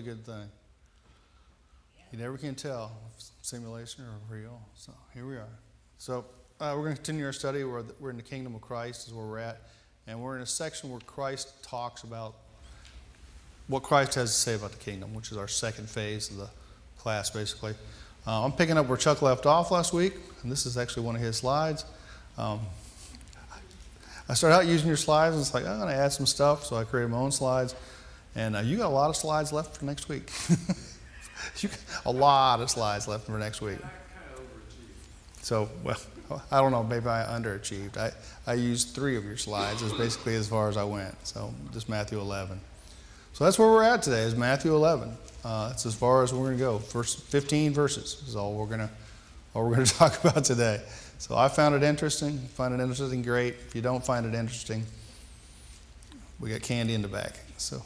a good thing. You never can tell if it's simulation or real. So here we are. So we're going to continue our study. We're in the kingdom of Christ is where we're at. And we're in a section where Christ talks about what Christ has to say about the kingdom, which is our second phase of the class, basically. I'm picking up where Chuck left off last week, and this is actually one of his slides. I started out using your slides, and it's like, I'm going to add some stuff, so I created my own slides. And you got a lot of slides left for next week. A lot of slides left for next week. So, well, I don't know, maybe I underachieved. I used 3 of your slides, is basically as far as I went. So, just Matthew 11. So that's where we're at today, is Matthew 11. That's as far as we're going to go. First 15 verses is all we're going to talk about today. So I found it interesting. If you find it interesting, great. If you don't find it interesting, we got candy in the back. So,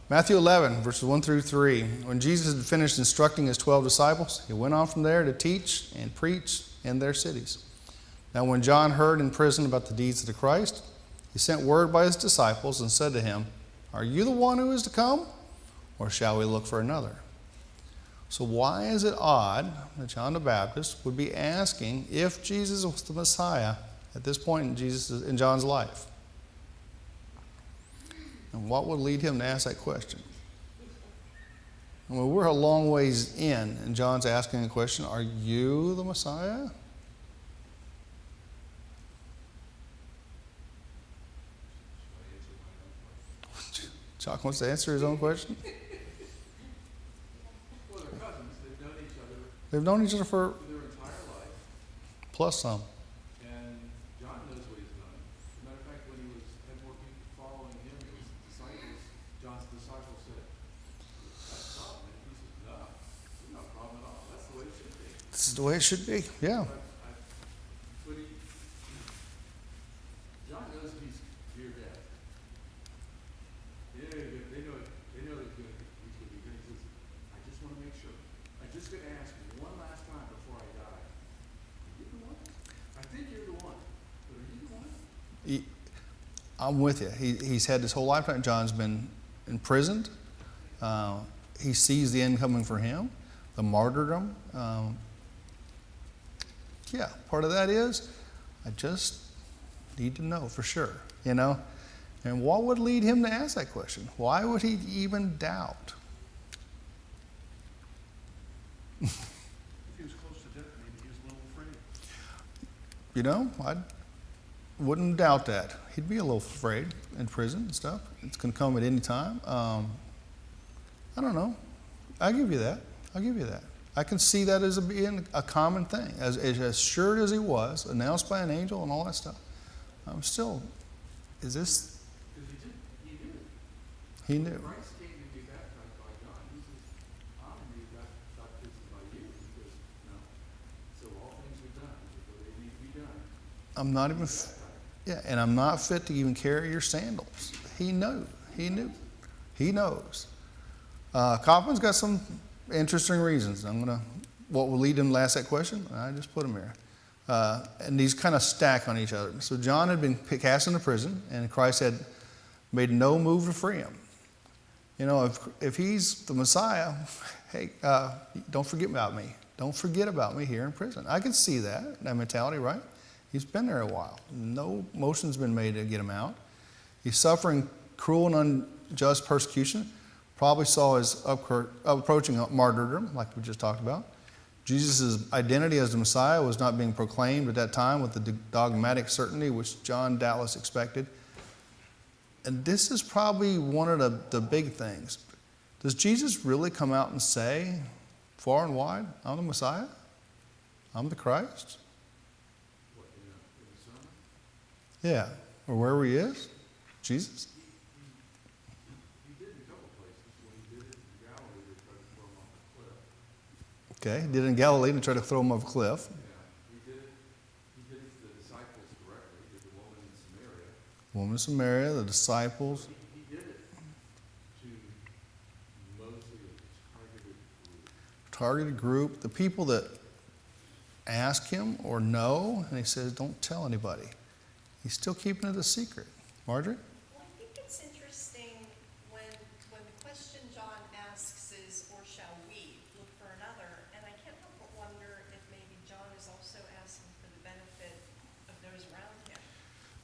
Matthew 11, verses 1 through 3. When Jesus had finished instructing his 12 disciples, he went on from there to teach and preach in their cities. Now when John heard in prison about the deeds of the Christ, he sent word by his disciples and said to him, "Are you the one who is to come, or shall we look for another?" So why is it odd that John the Baptist would be asking if Jesus was the Messiah at this point in John's life? And what would lead him to ask that question? Well, we're a long ways in, and John's asking the question, are you the Messiah? Chuck wants to answer his own question? Well, they're cousins. They've known each other. They've known each other for their entire life. plus some. And John knows what he's done. As a matter of fact, when he had more people following him, his disciples, John's disciples said, "That's a problem." And he said, "No, there's no problem at all. That's the way it should be." This is the way it should be. Yeah. But John knows he's near death. They know he's going to be good. He says, "I just want to make sure. I'm just going to ask you one last time before I die. Are you the one? I think you're the one. But are you the one?" I'm with you. He's had this whole lifetime. John's been imprisoned. He sees the end coming for him, the martyrdom. Yeah, part of that is, I just need to know for sure, you know? And what would lead him to ask that question? Why would he even doubt? If he was close to death, maybe he was a little afraid. You know, I wouldn't doubt that. He'd be a little afraid in prison and stuff. It's going to come at any time. I don't know. I'll give you that. I can see that as being a common thing. As assured as he was, announced by an angel and all that stuff. I'm still, is this? Because he knew it. He knew. Christ came to be baptized by John. He says, "I'm going to be baptized by you." He goes, "No. So all things are done. So they need to be done." I'm not even, and I'm not fit to even carry your sandals. He knew. He knows. Kaufman's got some interesting reasons. What will lead him to ask that question? I just put them here. And these kind of stack on each other. So John had been cast into prison, and Christ had made no move to free him. You know, if he's the Messiah, hey, don't forget about me. Don't forget about me here in prison. I can see that mentality, right? He's been there a while. No motion's been made to get him out. He's suffering cruel and unjust persecution. Probably saw his approaching martyrdom, like we just talked about. Jesus' identity as the Messiah was not being proclaimed at that time with the dogmatic certainty which John doubtless expected. And this is probably one of the big things. Does Jesus really come out and say, far and wide, I'm the Messiah? I'm the Christ? What, in the sermon? Yeah. Or wherever he is? Jesus? He did in a couple places. When he did it in Galilee, they tried to throw him off a cliff. Okay. He did it in Galilee to try to throw him off a cliff. Yeah, he did it to the disciples directly. He did the woman in Samaria. Woman of Samaria, the disciples. He did it to mostly a targeted group. The people that ask him or know, and he says, don't tell anybody. He's still keeping it a secret. Marjorie? Well, I think it's interesting when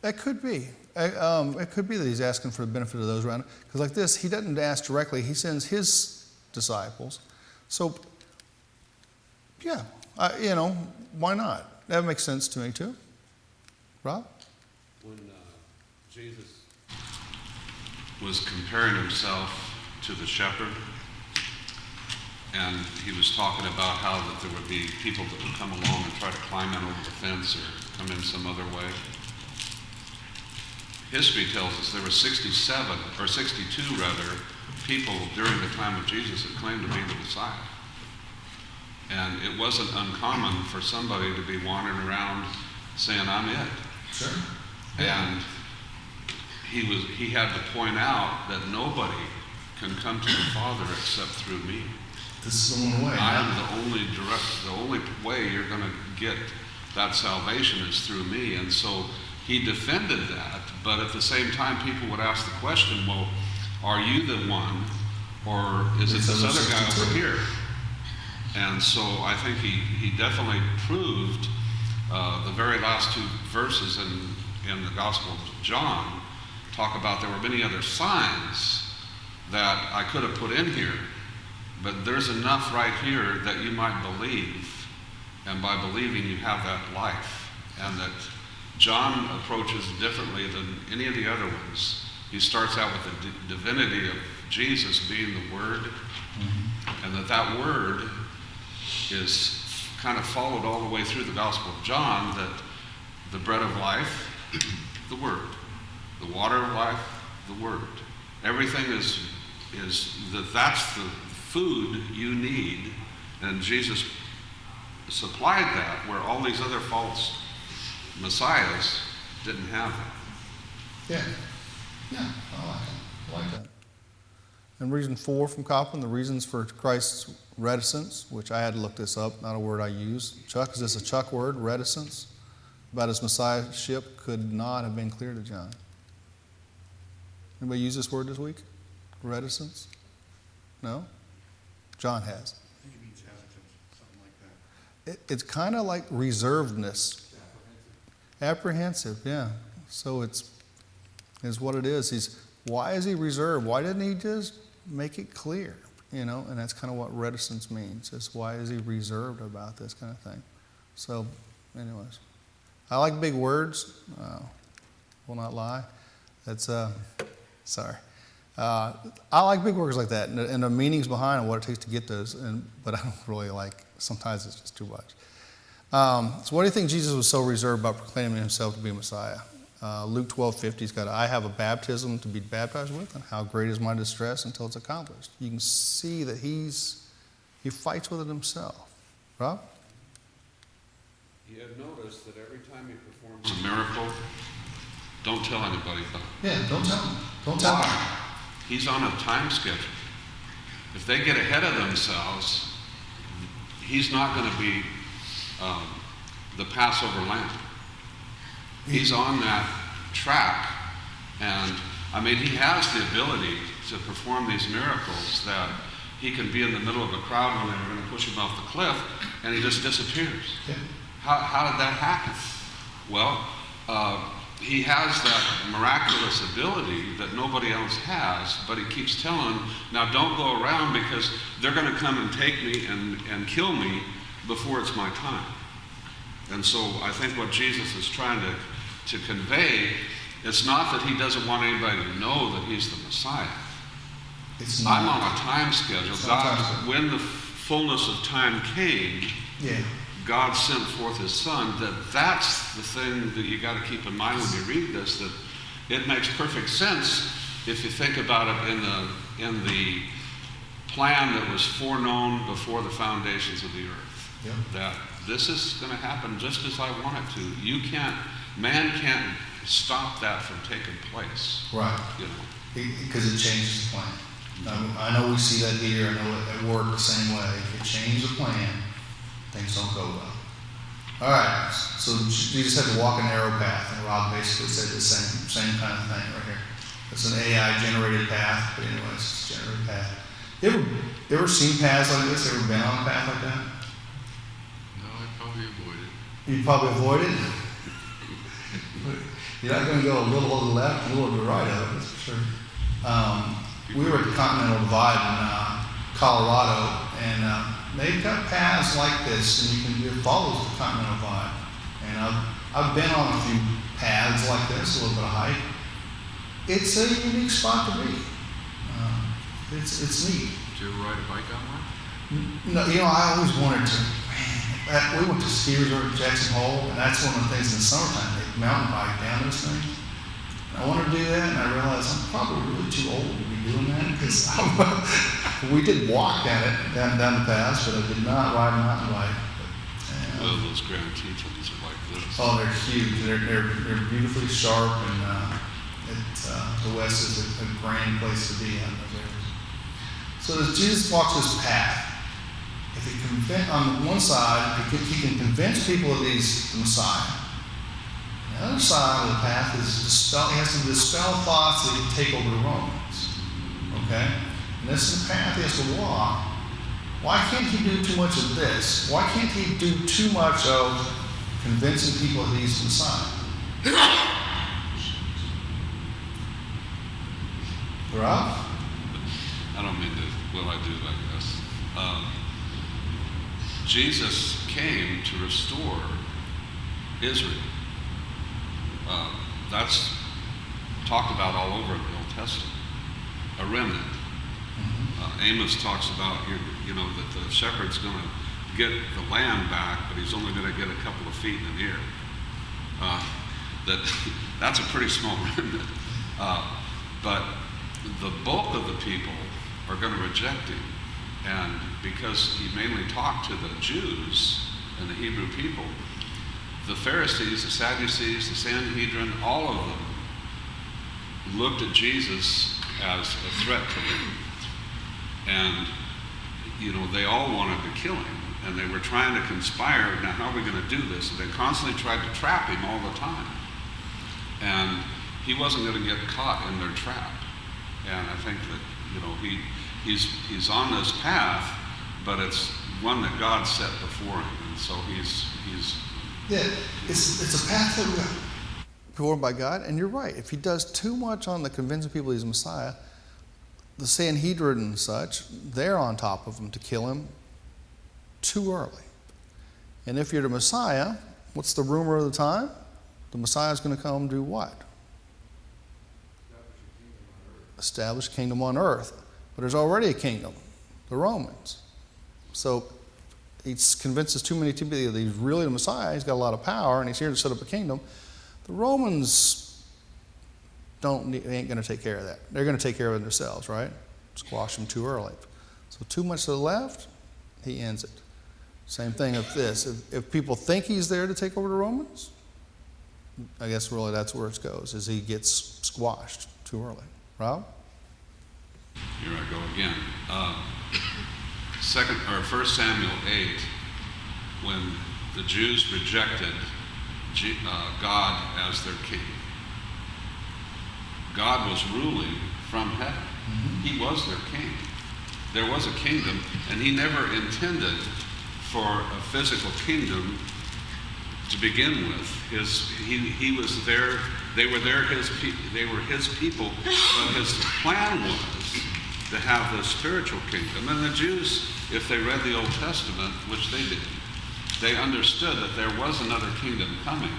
It could be. It could be that he's asking for the benefit of those around him. Because like this, he doesn't ask directly. He sends his disciples. So, yeah, why not? That makes sense to me too. Rob? When Jesus was comparing himself to the shepherd, and he was talking about how that there would be people that would come along and try to climb in over the fence or come in some other way. History tells us there were 62 people during the time of Jesus that claimed to be the Messiah. And it wasn't uncommon for somebody to be wandering around saying, I'm it. Sure. And he had to point out that nobody can come to the Father except through me. This is the one way. I am the only way you're going to get that salvation is through me. And so he defended that, but at the same time, people would ask the question, well, are you the one, or is it this other guy over here? And so I think he definitely proved the very last two verses in the Gospel of John talk about there were many other signs that I could have put in here, but there's enough right here that you might believe, and by believing you have that life. And that John approaches differently than any of the other ones. He starts out with the divinity of Jesus being the Word, and that Word is kind of followed all the way through the Gospel of John, that the bread of life, the Word, the water of life, the Word. Everything is that's the food you need, and Jesus supplied that where all these other false messiahs didn't have that. Yeah, I like that. And reason 4 from Copeland, the reasons for Christ's reticence, which I had to look this up, not a word I use. Chuck, is this a Chuck word, reticence? About his messiahship could not have been clear to John. Anybody use this word this week? Reticence? No? John has. I think it means hesitance, something like that. It's kind of like reservedness. Apprehensive, yeah. So it's what it is. Why is he reserved? Why didn't he just make it clear? And that's kind of what reticence means. It's why is he reserved about this kind of thing? So, anyways, I like big words. Will not lie. That's sorry. I like big words like that, and the meanings behind and what it takes to get those. But I don't really like. Sometimes it's just too much. So, what do you think Jesus was so reserved about proclaiming himself to be Messiah? Luke 12:50's got, I have a baptism to be baptized with, and how great is my distress until it's accomplished. You can see that he fights with it himself. Rob? You have noticed that every time he performs a miracle, don't tell anybody about it. Yeah, don't tell him. Don't tell him. Why? He's on a time schedule. If they get ahead of themselves, he's not going to be the Passover lamb. He's on that track, and he has the ability to perform these miracles that he can be in the middle of a crowd when they were going to push him off the cliff, and he just disappears. Yeah. How did that happen? Well, he has that miraculous ability that nobody else has, but he keeps telling them, now don't go around because they're going to come and take me and kill me before it's my time. And so I think what Jesus is trying to convey, it's not that he doesn't want anybody to know that he's the Messiah. I'm on a time schedule. When the fullness of time came, God sent forth his Son. That's the thing that you got to keep in mind when you read this, that it makes perfect sense if you think about it in the plan that was foreknown before the foundations of the earth. Yeah. That this is going to happen just as I want it to. Man can't stop that from taking place. Right. Because it changes the plan. I know we see that here. I know it at work the same way. If you change the plan, things don't go well. All right. So you just have to walk a narrow path, and Rob basically said the same kind of thing right here. It's an AI-generated path, but anyways, it's a generated path. You ever seen paths like this? Ever been on a path like that? No, I probably avoid it. You probably avoid it? You're not going to go a little to the left, a little to the right of it, that's for sure. We were at the Continental Divide in Colorado, and they've got paths like this, and it follows the Continental Divide. And I've been on a few paths like this, a little bit of hike. It's a unique spot to be. It's neat. Did you ever ride a bike on one? No, I always wanted to. Man, we went to ski resort at Jackson Hole, and that's one of the things in the summertime. They mountain bike down those things. And I wanted to do that, and I realized I'm probably really too old to be doing that because we did walk down it, down the pass, but I did not ride a mountain bike. But, Well, those Grand Tetons are like this. oh, they're huge. They're beautifully sharp, and the West is a grand place to be in those areas. So as Jesus walks this path, if he on one side, he can convince people that he's the Messiah. The other side of the path is he has to dispel thoughts that he can take over the Romans. Okay? And this is the path he has to walk. Why can't he do too much of this? Why can't he do too much of convincing people that he's the Messiah? Rob? I don't mean to, well, I do, I guess. Jesus came to restore Israel. That's talked about all over in the Old Testament. A remnant. Amos talks about, that the shepherd's going to get the land back, but he's only going to get a couple of feet in the air. That's a pretty small remnant. But the bulk of the people are going to reject him. And because he mainly talked to the Jews and the Hebrew people, the Pharisees, the Sadducees, the Sanhedrin, all of them looked at Jesus as a threat to them. And, they all wanted to kill him. And they were trying to conspire, now how are we going to do this? And they constantly tried to trap him all the time. And he wasn't going to get caught in their trap. And I think that, he's on this path, but it's one that God set before him. And so he's Yeah, it's a path that we're performed by God, and you're right. If he does too much on the convincing people he's Messiah, the Sanhedrin and such, they're on top of him to kill him too early. And if you're the Messiah, what's the rumor of the time? The Messiah's going to come do what? Establish a kingdom on earth. But there's already a kingdom, the Romans. So he convinces too many people that he's really the Messiah, he's got a lot of power, and he's here to set up a kingdom. The Romans ain't going to take care of that. They're going to take care of it themselves, right? Squash them too early. So too much to the left, he ends it. Same thing with this. If people think he's there to take over the Romans, I guess really that's where it goes, is he gets squashed too early. Rob? Here I go again. 1 Samuel 8, when the Jews rejected God as their king. God was ruling from heaven. He was their king. There was a kingdom, and he never intended for a physical kingdom to begin with. He was there. They were there. They were his people. But his plan was to have the spiritual kingdom. And the Jews, if they read the Old Testament, which they did, they understood that there was another kingdom coming,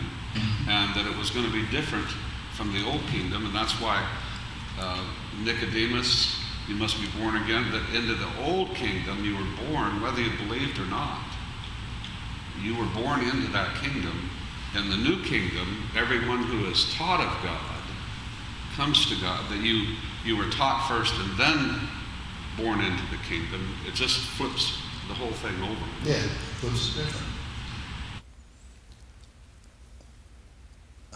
and that it was going to be different from the old kingdom. And that's why Nicodemus, you must be born again, that into the old kingdom you were born, whether you believed or not. You were born into that kingdom. In the new kingdom, everyone who is taught of God comes to God. That you were taught first and then born into the kingdom. It just flips the whole thing over. Yeah, flips it different.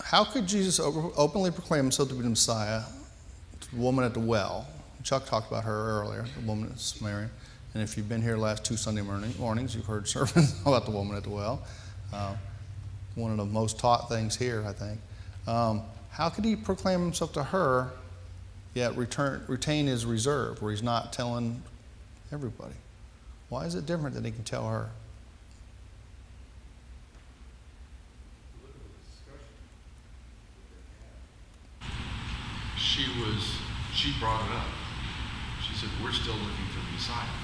How could Jesus openly proclaim himself to be the Messiah to the woman at the well? Chuck talked about her earlier, the woman at Samaria. And if you've been here the last 2 Sunday mornings, you've heard sermons about the woman at the well. One of the most taught things here, I think. How could he proclaim himself to her, yet retain his reserve, where he's not telling everybody? Why is it different that he can tell her? Look at the discussion that they she brought it up. She said, we're still looking for the Messiah.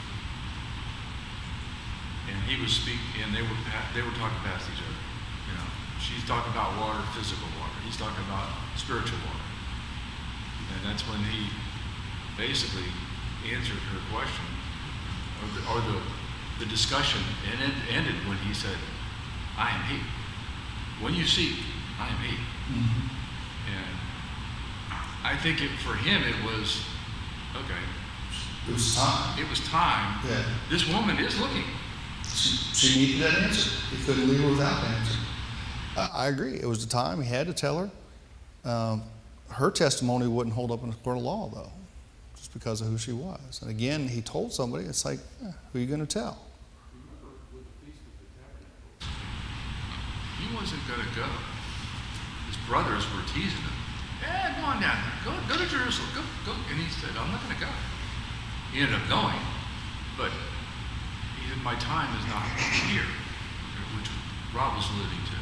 And he was speaking, and they were talking past each other. You know, she's talking about water, physical water. He's talking about spiritual water. And that's when he basically answered her question, or the discussion, and it ended when he said, I am he. When you seek, I am he. Mm-hmm. And I think for him it was, okay, It was time. it was time. Yeah. This woman is looking. She needed that answer. He couldn't leave her without the answer. I agree. It was the time. He had to tell her. Her testimony wouldn't hold up in a court of law, though, just because of who she was. And again, he told somebody, it's like, who are you going to tell? Remember with the Feast of the Tabernacles, He wasn't going to go. His brothers were teasing him. Yeah, go on down there. Go to Jerusalem. Go. And he said, I'm not going to go. He ended up going, but he said, my time is not here, which Rob was alluding to.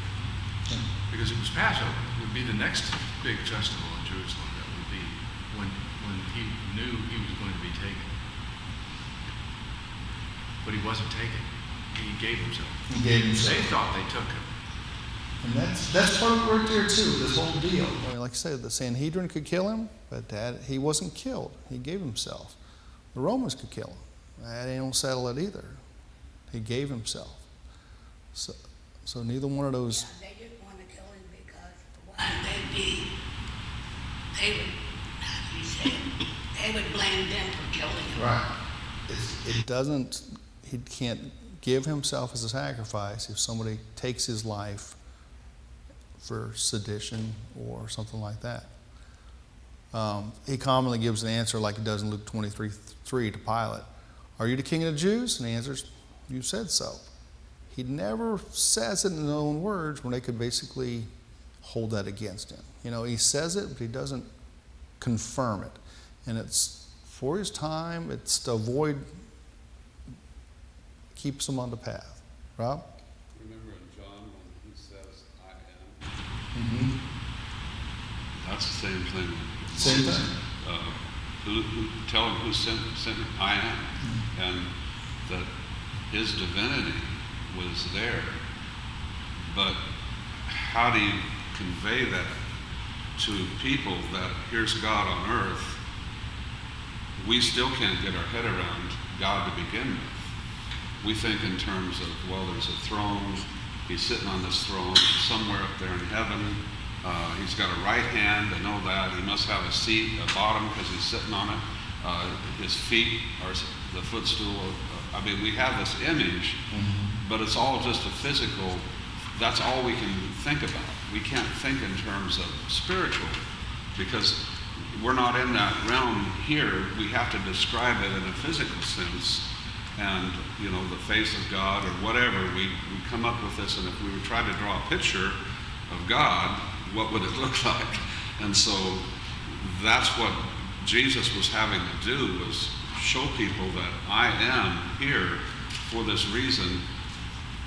Because it was Passover. It would be the next big festival in Jerusalem. That would be when he knew he was going to be taken. But he wasn't taken. He gave himself. He gave himself. They thought they took him. And that's part of it right there, too, this whole deal. I mean, like I said, the Sanhedrin could kill him, but he wasn't killed. He gave himself. The Romans could kill him. They don't settle it either. He gave himself. So neither one of those. Yeah, they didn't want to kill him because why they would, as you said, they would blame them for killing him. Right. It doesn't, he can't give himself as a sacrifice if somebody takes his life for sedition or something like that. He commonly gives an answer like he does in Luke 23:3 to Pilate. Are you the king of the Jews? And he answers, you said so. He never says it in his own words when they could basically hold that against him. You know, he says it, but he doesn't confirm it. And it's for his time, it's to avoid, keeps him on the path. Rob? Remember in John when he says, I am? That's the same thing. Same thing. Tell him who sent him, I am. And that his divinity was there. But how do you convey that to people that here's God on earth? We still can't get our head around God to begin with. We think in terms of, well, there's a throne. He's sitting on this throne somewhere up there in heaven. He's got a right hand, I know that. He must have a seat, a bottom, because he's sitting on it. His feet are the footstool. I mean, we have this image, but it's all just a physical, that's all we can think about. We can't think in terms of spiritual, because we're not in that realm here. We have to describe it in a physical sense. And, you know, the face of God or whatever, we come up with this, and if we were trying to draw a picture of God, what would it look like? And so that's what Jesus was having to do, was show people that I am here for this reason.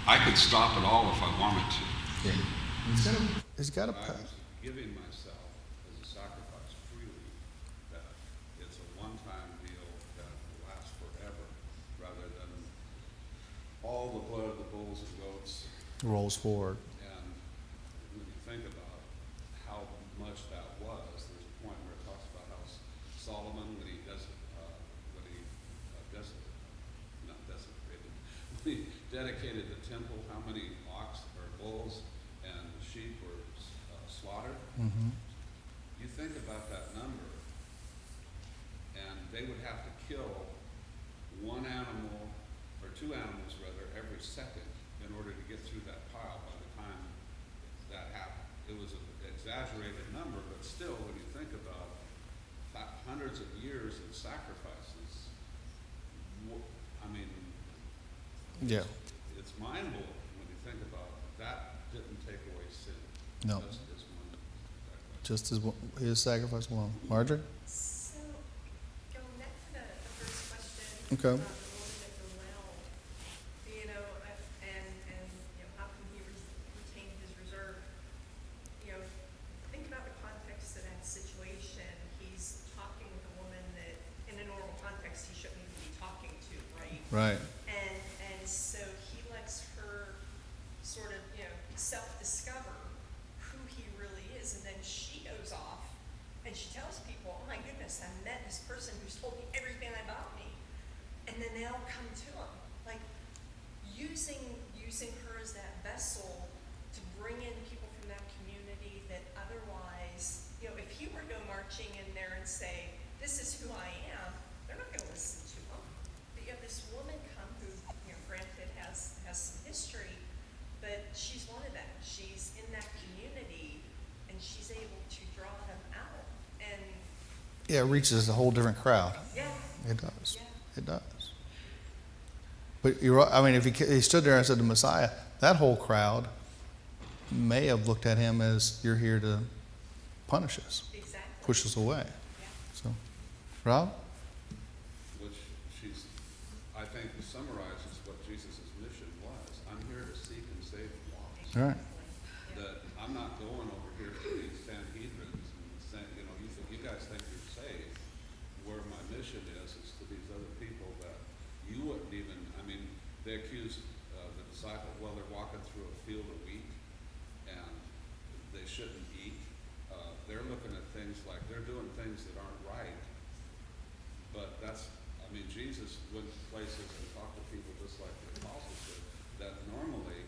I could stop it all if I wanted to. Yeah. He's got a I path. was giving myself as a sacrifice freely, that it's a one-time deal that will last forever, rather than all the blood of the bulls and goats. Rolls forward. And when you think about how much that was, there's a point where it talks about how Solomon, when he dedicated the temple, how many ox or bulls and sheep were slaughtered. Mm-hmm. You think about that number, and they would have to kill one animal, or two animals rather, every second in order to get through that pile by the time that happened. It was an exaggerated number, but still, when you think about hundreds of years of sacrifices, I mean, Yeah. it's mind-blowing when you think about that didn't take away sin. No. Just as one sacrifice. Just as his sacrifice alone. Marjorie? So, going back to the first question. Okay. About the woman at the well, you know, and you know, how come he retained his reserve? You know, think about the context of that situation. He's Right. And so he lets her sort of, self-discover who he really is, and then she goes off and she tells people, oh my goodness, I met this person who's told me everything about me. And then they all come to him, like using her as that vessel to bring in people from that community that otherwise, if he were to go marching in there and say, this is who I am, they're not gonna listen to him. But you have this woman come who, granted has some history, but she's one of them. She's in that community and she's able to draw them out. And Yeah, it reaches a whole different crowd. yeah, It does. Yeah. It does. But you're right. I mean, if he stood there and said the Messiah, that whole crowd may have looked at him as, you're here to punish us, exactly. push us away. Yeah. So, Rob? Which I think summarizes what Jesus' mission was. I'm here to seek and save the lost. All right. That I'm not going over here to these Sanhedrins and saying, you guys think you're saved, where my mission is to these other people that you wouldn't even, they accuse the disciple, well, they're walking through a field of wheat and they shouldn't eat. They're looking at things like they're doing things that aren't right. But Jesus went to places and talked to people just like the apostles did, that normally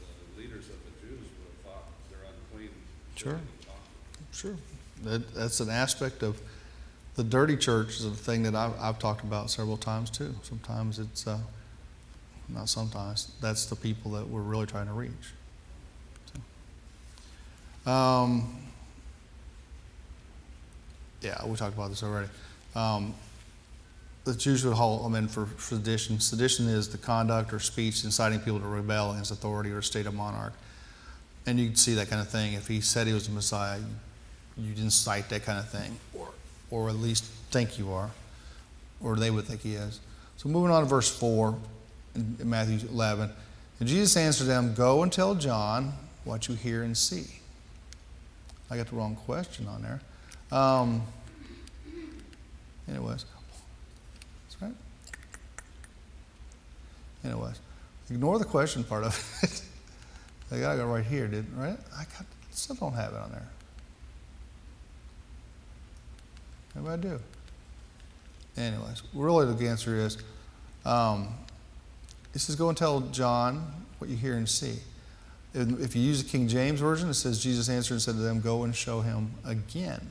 the leaders of the Jews would have thought they're unclean. Sure. Shouldn't be talked to. Sure. That's an aspect of the dirty church, is a thing that I've talked about several times too. Sometimes it's, not sometimes, that's the people that we're really trying to reach. So, yeah, we talked about this already. The Jews would hold them in for sedition. Sedition is the conduct or speech inciting people to rebel against authority or state of monarch. And you can see that kind of thing. If he said he was the Messiah, you'd incite that kind of thing, or at least think you are, or they would think he is. So moving on to verse 4 in Matthew 11. And Jesus answered them, "Go and tell John what you hear and see." I got the wrong question on there. Anyways, that's right. Anyways, ignore the question part of it. I gotta go right here, right? Still don't have it on there. Maybe I do. Anyways, really the answer is, it says, go and tell John what you hear and see. If you use the King James Version, it says, Jesus answered and said to them, go and show him again.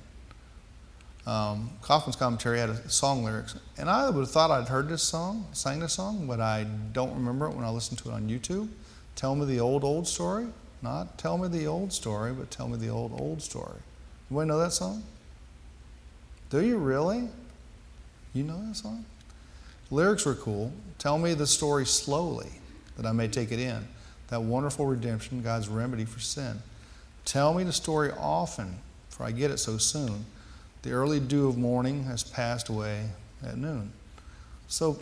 Kaufman's commentary had a song lyrics, and I would have thought I'd heard this song, sang this song, but I don't remember it when I listened to it on YouTube. Tell me the old story. Not tell me the old story, but tell me the old story. Anybody know that song? Do you really? You know that song? The lyrics were cool. Tell me the story slowly, that I may take it in. That wonderful redemption, God's remedy for sin. Tell me the story often, for I get it so soon. The early dew of morning has passed away at noon. So,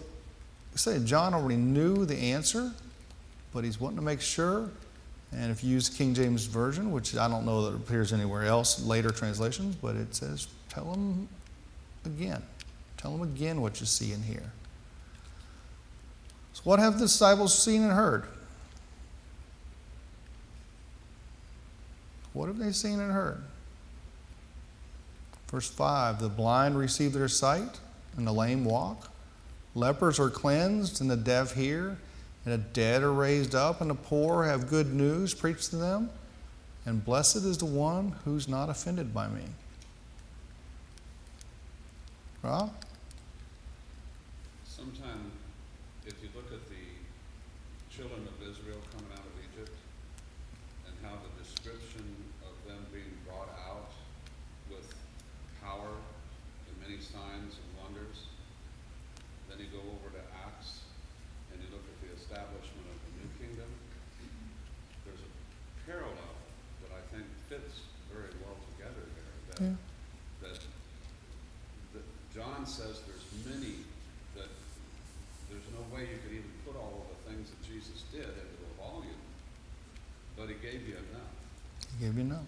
say John already knew the answer, but he's wanting to make sure. And if you use King James Version, which I don't know that it appears anywhere else, later translations, but it says, tell him again. Tell him again what you see and hear. So what have the disciples seen and heard? What have they seen and heard? Verse 5, the blind receive their sight, and the lame walk. Lepers are cleansed, and the deaf hear. And the dead are raised up, and the poor have good news preached to them. And blessed is the one who's not offended by me. Rob? Sometime, if you look at the children of Israel coming out of Egypt and how the description of them being brought out with power and many signs and wonders, then you go over to Acts and you look at the establishment of the new kingdom, there's a parallel that I think fits very well together there. That John says there's many, that there's no way you could even put all of the things that Jesus did into a volume, but he gave you enough. He gave you enough.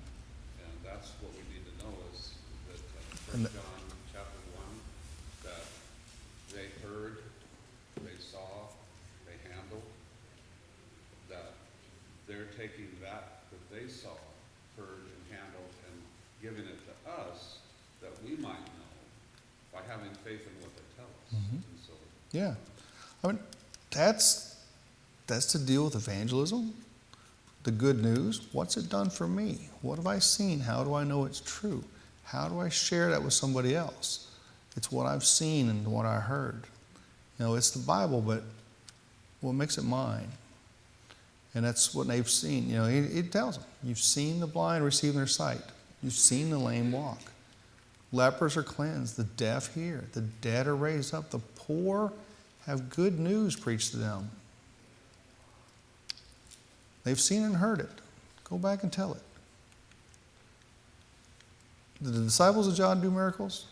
And that's what we need to know is that And 1 John chapter 1, that they heard, they saw, they're taking that they saw, heard, and handled, and giving it to us that we might know by having faith in what they tell us. Mhm. And so, Yeah. I mean, that's to deal with evangelism, the good news. What's it done for me? What have I seen? How do I know it's true? How do I share that with somebody else? It's what I've seen and what I heard. You know, it's the Bible, but what makes it mine? And that's what they've seen. You know, it tells them, you've seen the blind receive their sight. You've seen the lame walk. Lepers are cleansed. The deaf hear. The dead are raised up. The poor have good news preached to them. They've seen and heard it. Go back and tell it. Did the disciples of John do miracles?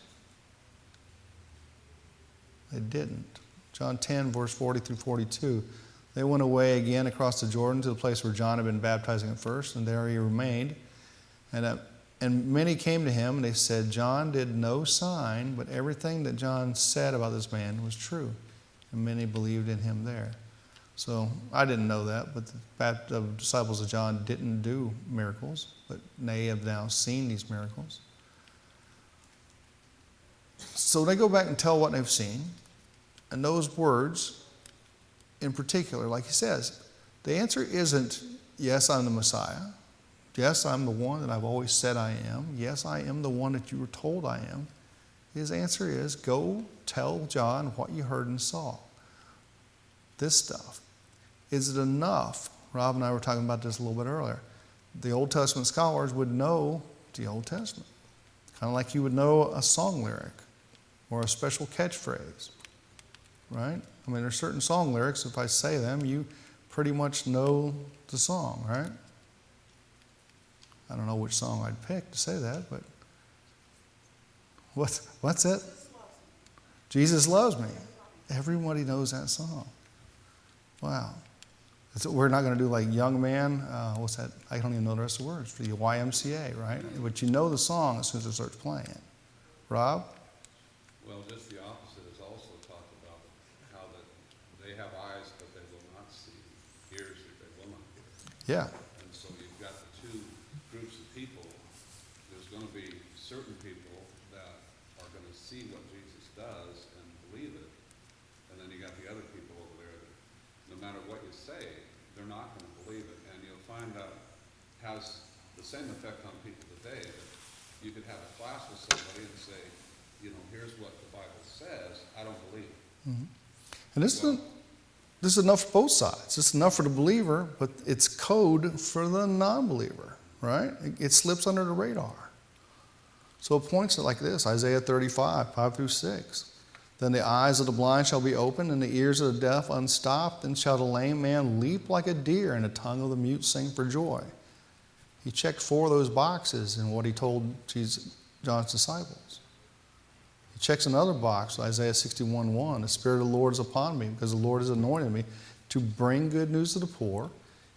They didn't. John 10, verse 40 through 42. They went away again across the Jordan to the place where John had been baptizing at first, and there he remained. And many came to him, and they said, John did no sign, but everything that John said about this man was true. And many believed in him there. So I didn't know that, but the disciples of John didn't do miracles, but they have now seen these miracles. So they go back and tell what they've seen. And those words, in particular, like he says, the answer isn't, yes, I'm the Messiah. Yes, I'm the one that I've always said I am. Yes, I am the one that you were told I am. His answer is, go tell John what you heard and saw. This stuff. Is it enough? Rob and I were talking about this a little bit earlier. The Old Testament scholars would know the Old Testament. Kind of like you would know a song lyric or a special catchphrase, right? I mean, there's certain song lyrics, if I say them, you pretty much know the song, right? I don't know which song I'd pick to say that, but what's it? Jesus loves me. Everybody knows that song. Wow. So we're not going to do like Young Man, what's that? I don't even know the rest of the words. For the YMCA, right? But you know the song as soon as it starts playing. Rob? well, just the opposite is also talked about, how that they have eyes but they will not see, ears that they will not hear. Yeah. And so you've got the two groups of people. There's going to be certain people that are going to see what Jesus does and believe it. And then you got the other people over there that no matter what you say, they're not going to believe it. And you'll find out has the same effect on people today. That you could have a class with somebody and say, you know, here's what the Bible says. I don't believe it. And this is enough for both sides. It's enough for the believer, but it's code for the non-believer, right? It slips under the radar. So it points it like this, Isaiah 35, 5 through 6. Then the eyes of the blind shall be opened, and the ears of the deaf unstopped. Then shall the lame man leap like a deer, and the tongue of the mute sing for joy. He checked 4 of those boxes in what he told John's disciples. He checks another box, Isaiah 61:1. The Spirit of the Lord is upon me, because the Lord has anointed me to bring good news to the poor.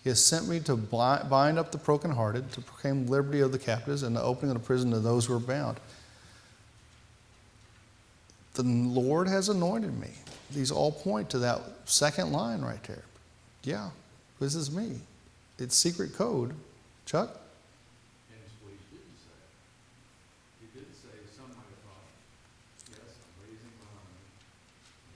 He has sent me to bind up the brokenhearted, to proclaim liberty of the captives, and the opening of the prison to those who are bound. The Lord has anointed me. These all point to that second line right there. Yeah, this is me. It's secret code. Chuck? And it's what he didn't say. He did say, some might have thought, yes, I'm raising my army,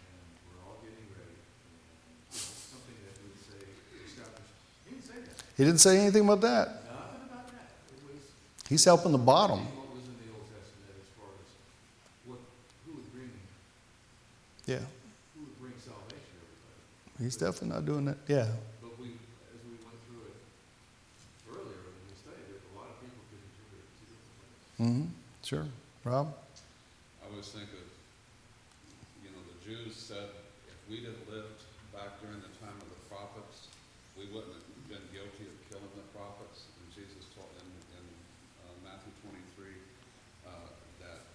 and we're all getting ready, and something that would say, established. He didn't say that. He didn't say anything about that. Nothing about that. It was He's helping the bottom. what was in the Old Testament as far as who would bring Yeah, salvation to everybody. he's definitely not doing that. Yeah. But as we went through it earlier in the study, a lot of people could interpret it 2 different ways. Sure. Rob? I always think of, you know, the Jews said, if we'd have lived back during the time of the prophets, we wouldn't have been guilty of killing the prophets. And Jesus told in Matthew 23 that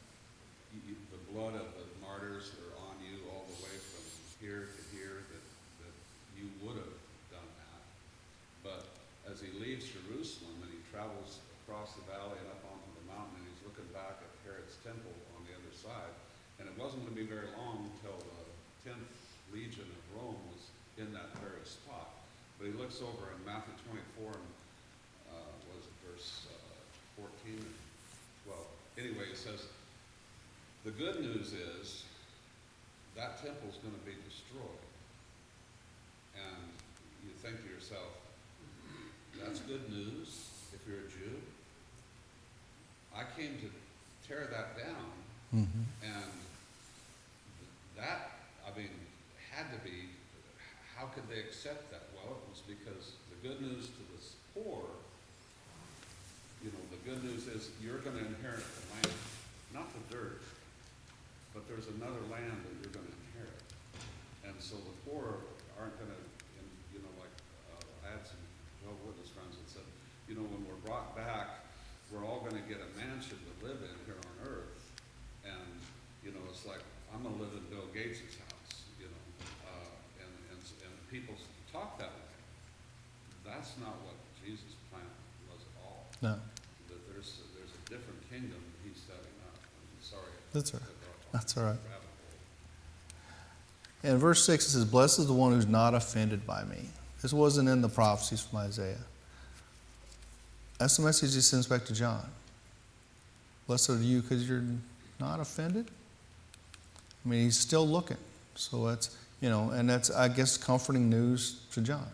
the blood of the martyrs are on you all the way from here to here, that you would have done that. But as he leaves Jerusalem and he travels across the valley and up onto the mountain, and he's looking back at Herod's temple on the other side, and it wasn't going to be very long until the 10th Legion of Rome was in that very spot. But but he looks over in Matthew 24 and, was it verse 14? Well, anyway, it says, the good news is that temple's gonna be destroyed. And you think to yourself, that's good news if you're a Jew. I came to tear that down, and that, I mean, had to be, how could they accept that? Well, it was because the good news to the poor, you know, the good news is you're gonna inherit the land, not the dirt, but there's another land that you're gonna inherit. And so the poor aren't gonna, you know, like, I had some Jehovah's Witness friends that said, you know, when we're brought back, we're all gonna get a mansion to live in here on earth. And, you know, it's like, I'm gonna live in Bill Gates' house, you know, and people talk that way. That's not what Jesus' plan was at all. No. That there's a different kingdom that he's setting up. I'm sorry. That's all right. That's all right. Rabbit hole. In verse 6 it says, blessed is the one who's not offended by me. This wasn't in the prophecies from Isaiah. That's the message he sends back to John. Blessed are you because you're not offended. I mean, he's still looking. So that's, you know, and that's, I guess, comforting news to John.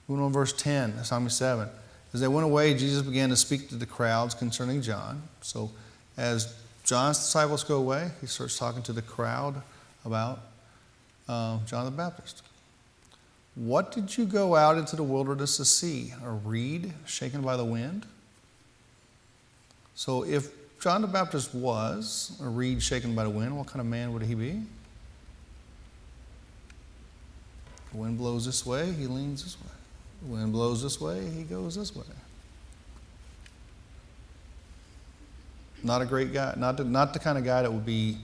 Moving on, verse 10, Psalm 7. As they went away, Jesus began to speak to the crowds concerning John. So as John's disciples go away, he starts talking to the crowd about John the Baptist. What did you go out into the wilderness to see? A reed shaken by the wind? So if John the Baptist was a reed shaken by the wind, what kind of man would he be? The wind blows this way, he leans this way. The wind blows this way, he goes this way. Not a great guy, not the kind of guy that would be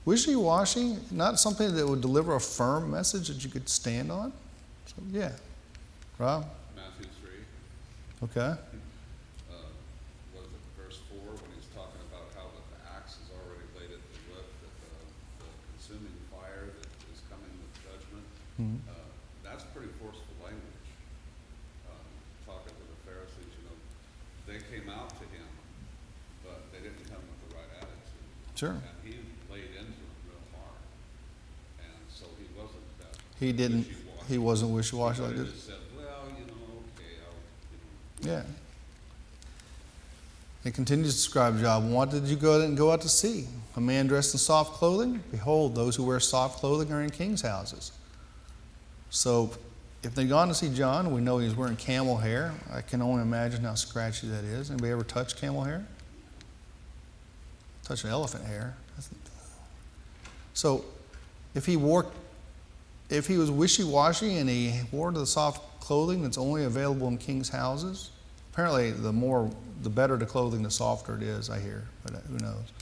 wishy-washy, not something that would deliver a firm message that you could stand on. So, yeah. Rob? Matthew 3. Okay. Was it verse 4 when he's talking about how that the axe is already laid at the root, that the consuming fire that is coming with judgment? That's pretty forceful language. Talking to the Pharisees, you know, they came out to him, but they didn't come with the right attitude. Sure. And he laid into them real hard. And so he wasn't that He didn't, wishy-washy. he wasn't wishy-washy like He this. just said, well, you know, okay, you know. Yeah. It continues to describe John. What did you go out to see? A man dressed in soft clothing? Behold, those who wear soft clothing are in kings' houses. So if they'd gone to see John, we know he's wearing camel hair. I can only imagine how scratchy that is. Anybody ever touch camel hair? Touch elephant hair. So if he was wishy-washy and he wore the soft clothing that's only available in kings' houses, apparently the better the clothing, the softer it is, I hear, but who knows.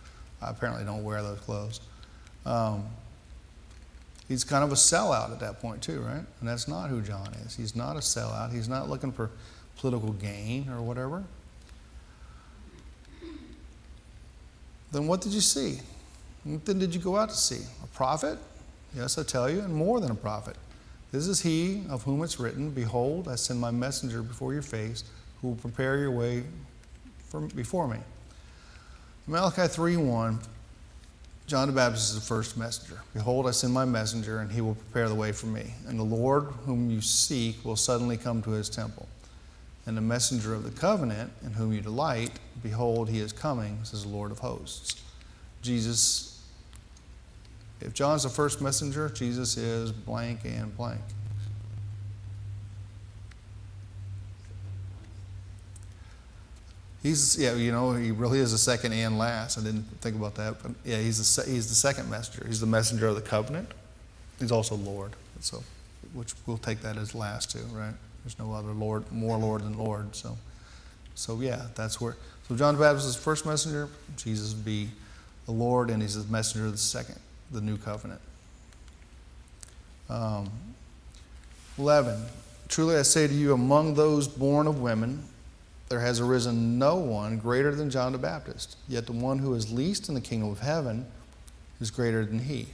I apparently don't wear those clothes. He's kind of a sellout at that point too, right? And that's not who John is. He's not a sellout. He's not looking for political gain or whatever. Then what did you see? What then did you go out to see? A prophet? Yes, I tell you, and more than a prophet. This is he of whom it's written, behold, I send my messenger before your face, who will prepare your way before me. Malachi 3:1, John the Baptist is the first messenger. Behold, I send my messenger, and he will prepare the way for me. And the Lord whom you seek will suddenly come to his temple. And the messenger of the covenant, in whom you delight, behold, he is coming, says the Lord of hosts. Jesus, if John's the first messenger, Jesus is blank and blank. He's, yeah, you know, he really is the second and last. I didn't think about that, but yeah, he's the second messenger. He's the messenger of the covenant. He's also Lord, so which we'll take that as last too, right? There's no other Lord, more Lord than Lord. So yeah, that's where. So John the Baptist is the first messenger. Jesus would be the Lord, and he's the messenger of the second, the new covenant. 11. Truly I say to you, among those born of women, there has arisen no one greater than John the Baptist. Yet the one who is least in the kingdom of heaven is greater than he.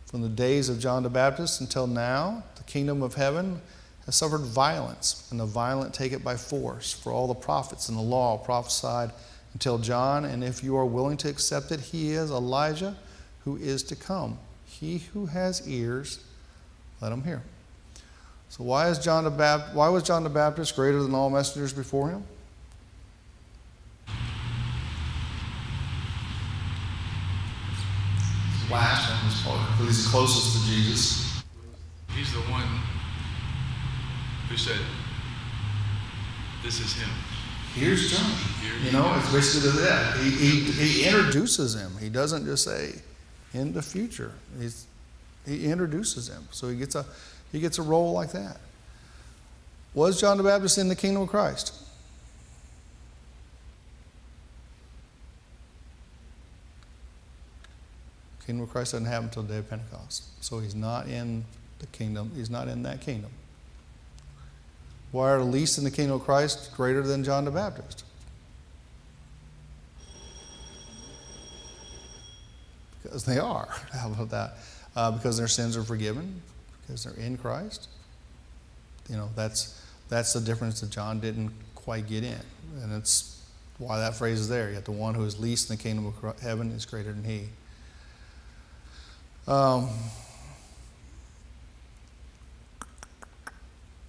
From the days of John the Baptist until now, the kingdom of heaven has suffered violence, and the violent take it by force. For all the prophets and the law prophesied until John, and if you are willing to accept it, he is Elijah who is to come. He who has ears, let him hear. So why was John the Baptist greater than all messengers before him? Last one was probably because he's the closest to Jesus. He's the one who said, this is him. Here's John. Here You he know, is. it's basically that. He introduces him. He doesn't just say, in the future. He introduces him. So he gets a role like that. Was John the Baptist in the kingdom of Christ? Kingdom of Christ doesn't happen until the day of Pentecost. So he's not in the kingdom. He's not in that kingdom. Why are the least in the kingdom of Christ greater than John the Baptist? Because they are. How about that? Because their sins are forgiven. Because they're in Christ. You know, that's the difference that John didn't quite get in. And it's why that phrase is there. Yet the one who is least in the kingdom of heaven is greater than he.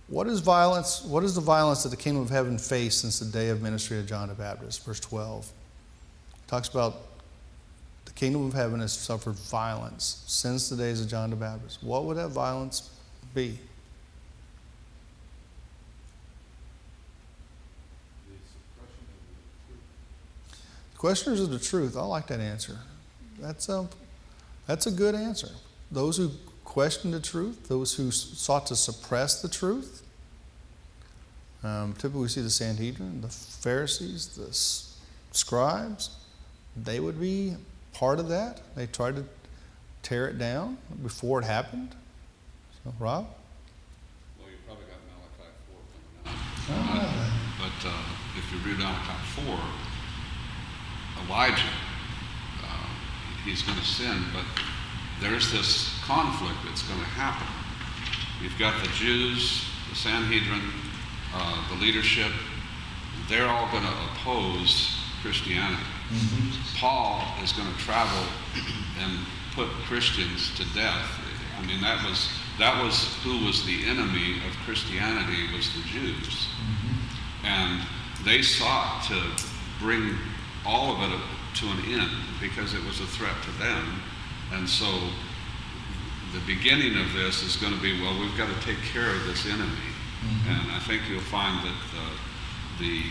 What is violence? What is the violence that the kingdom of heaven faced since the day of ministry of John the Baptist? Verse 12 talks about the kingdom of heaven has suffered violence since the days of John the Baptist. What would that violence be? The suppression of the truth. Questioners of the truth. I like that answer. That's a good answer. Those who questioned the truth, those who sought to suppress the truth. Typically we see the Sanhedrin, the Pharisees, the scribes. They would be part of that. They tried to tear it down before it happened. So, Rob? Well, you probably got Malachi 4 coming up. But if you read Malachi 4, Elijah, he's going to sin, but there's this conflict that's going to happen. You've got the Jews, the Sanhedrin, the leadership. They're all going to oppose Christianity. Mm-hmm. Paul is going to travel and put Christians to death. I mean, that was who was the enemy of Christianity, was the Jews. Mm-hmm. And they sought to bring all of it to an end because it was a threat to them. And so the beginning of this is going to be, well, we've got to take care of this enemy. Mm-hmm. And I think you'll find that the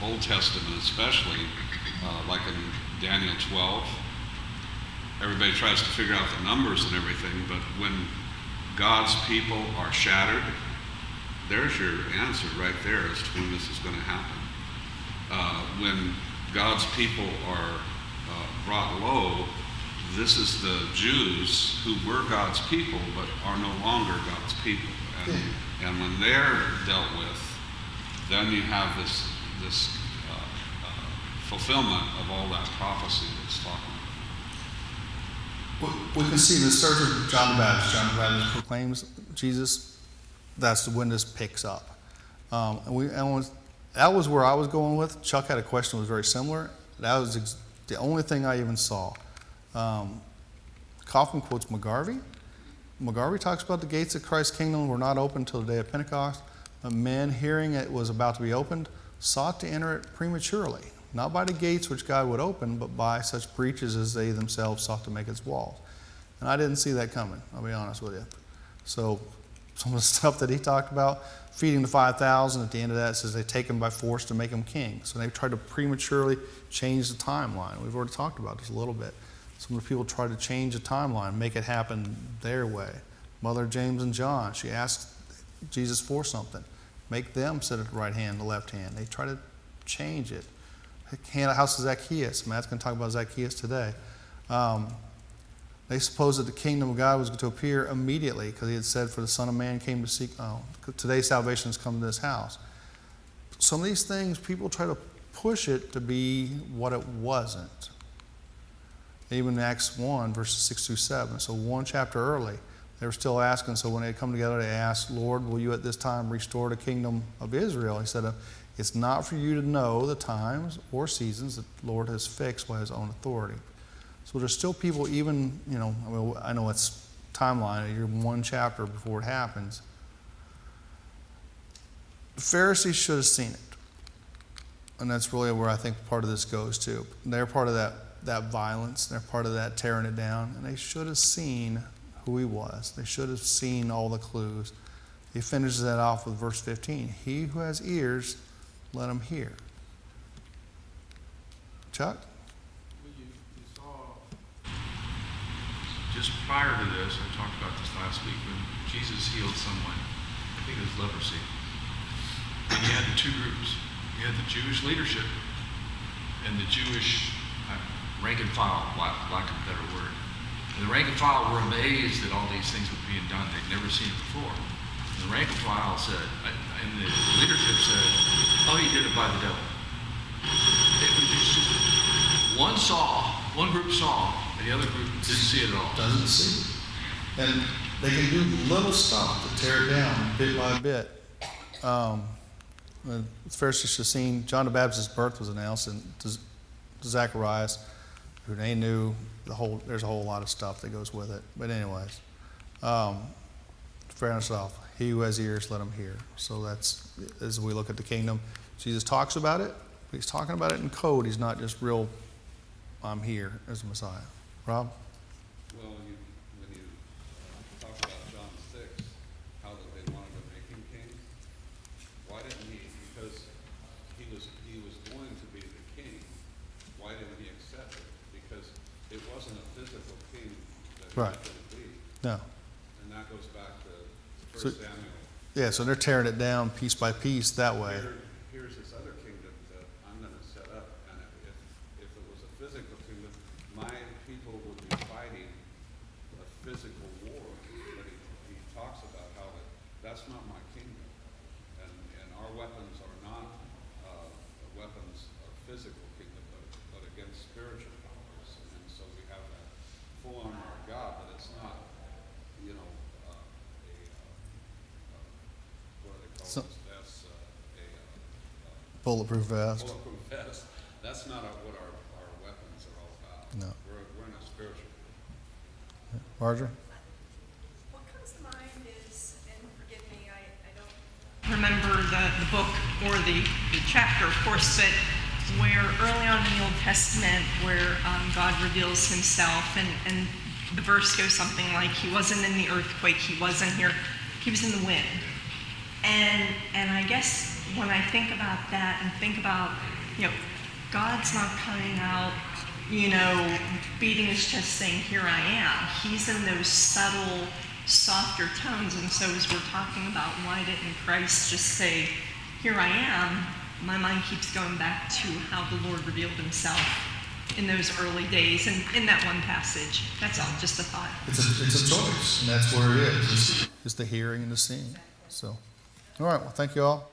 Old Testament especially, like in Daniel 12, everybody tries to figure out the numbers and everything, but when God's people are shattered, there's your answer right there as to when this is going to happen. When God's people are brought low, this is the Jews who were God's people but are no longer God's people. And when they're dealt with, then you have this fulfillment of all that prophecy that's talking about. We can see this starts with John the Baptist. John the Baptist proclaims Jesus. That's when this picks up. That was where I was going with. Chuck had a question that was very similar. That was the only thing I even saw. Kaufman quotes McGarvey. McGarvey talks about the gates of Christ's kingdom were not opened until the day of Pentecost. But men, hearing it was about to be opened, sought to enter it prematurely, not by the gates which God would open, but by such breaches as they themselves sought to make its walls. And I didn't see that coming, I'll be honest with you. So some of the stuff that he talked about, feeding the 5,000, at the end of that it says they take him by force to make him king. So they tried to prematurely change the timeline. We've already talked about this a little bit. Some of the people tried to change the timeline, make it happen their way. Mother James and John, she asked Jesus for something. Make them sit at the right hand, the left hand. They try to change it. Hannah, house of Zacchaeus. Matt's going to talk about Zacchaeus today. They supposed that the kingdom of God was going to appear immediately because he had said, for the Son of Man came to seek, today salvation has come to this house. Some of these things, people try to push it to be what it wasn't. Even in Acts 1, verses 6 through 7. So one chapter early, they were still asking. So when they come together, they asked, Lord, will you at this time restore the kingdom of Israel? He said, it's not for you to know the times or seasons that the Lord has fixed by his own authority. So there's still people even, I know it's timeline, you're one chapter before it happens. The Pharisees should have seen it. And that's really where I think part of this goes to. They're part of that violence. They're part of that tearing it down. And they should have seen who he was. They should have seen all the clues. He finishes that off with verse 15. He who has ears, let him hear. Chuck? Well, you saw, Just prior to this, I talked about this last week, when Jesus healed someone, I think it was leprosy. And you had the two groups. You had the Jewish leadership and the Jewish rank and file, lack of a better word. And the rank and file were amazed that all these things were being done. They'd never seen it before. And the rank and file said, and the leadership said, oh, he did it by the devil. It was just one group saw, and the other group didn't see it at all. Doesn't see it. And they can do little stuff to tear it down bit by bit. The Pharisees should have seen John the Baptist's birth was announced to Zacharias, who they knew there's a whole lot of stuff that goes with it. But anyways, fairness off, he who has ears, let him hear. So that's, as we look at the kingdom, Jesus talks about it, but he's talking about it in code. He's not just real, I'm here as the Messiah. Rob? Well, when you talk about John 6, how that they wanted to make him king, why didn't he? Because he was going to be the king. Why didn't he accept it? Because it wasn't a physical king that he Right. was going to be. No. And that goes back to 1 So- Samuel. Yeah, so they're tearing it down piece by piece that way. Here's this other kingdom that I'm going to set up, and if it was a physical kingdom, my people would be fighting a physical war. But he talks about how that's not my kingdom, and our weapons are not weapons of physical kingdom, but against spiritual powers. And so we have that full armor of God, but it's not, what do they call So- this? That's Bulletproof vest. bulletproof vest. That's not what our weapons are all about. No. We're in a spiritual. Marjorie? What comes to mind is, and forgive me, I don't remember the book or the chapter, of course, but where early on in the Old Testament, where God reveals himself, and the verse goes something like, he wasn't in the earthquake, he wasn't here, he was in the wind. And I guess when I think about that and think about, God's not coming out, beating his chest saying, here I am. He's in those subtle, softer tones. And so as we're talking about why didn't Christ just say, here I am, my mind keeps going back to how the Lord revealed himself in those early days and in that one passage. That's all, just a thought. It's a choice, and that's where it is. It's the hearing and the seeing. So, all right, well, thank you all.